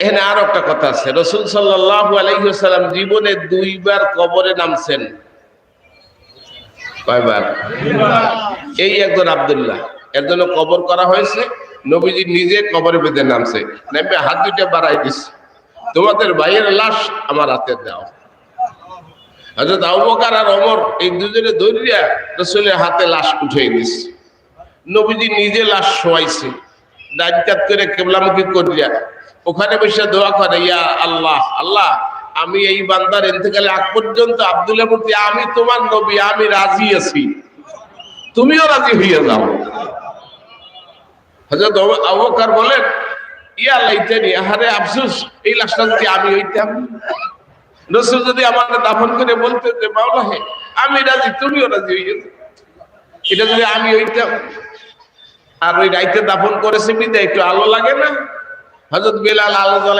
এখানে আর একটা কথা আছে, রাসূল সাল্লাল্লাহু আলাইহি ওয়াসাল্লাম জীবনে 2 বার কবরে নামছেন। কয়বার? এই একজন আব্দুল্লাহ, এর জন্য কবর করা হয়েছে, নবীজি নিজে কবরে বেঁধে নামছে, নেমে হাত দুইটা বাড়াই দিচ্ছে, তোমাদের ভাইয়ের লাশ আমার হাতে দাও। হযরত আবু বকর আর ওমর এই দুজনে ধরিয়া রাসূলের হাতে লাশ উঠিয়ে দিচ্ছে। নবীজি নিজে লাশ শোয়াইছে, ডান কাত করে কিবলামুখী করিয়া ওখানে বসে দোয়া করে, ইয়া আল্লাহ, আল্লাহ আমি এই বান্দার ইন্তেকালে আগ পর্যন্ত আব্দুল্লাহ প্রতি আমি তোমার নবী, আমি রাজি আছি, তুমিও রাজি হইয়া যাও। হযরত আবু বকর বলেন, ইয়া লাইতানি, আহারে আফসোস, এই লাশটা যদি আমি হইতাম, রাসূল যদি আমার দাফন করে বলতে যে মাওলা হে আমি রাজি, তুমিও রাজি হইয়া যাও, এটা যদি আমি হইতাম। আর ওই রাইতে দাফন করেছে বিদায় একটু আলো লাগে না? হযরত বেলাল আলো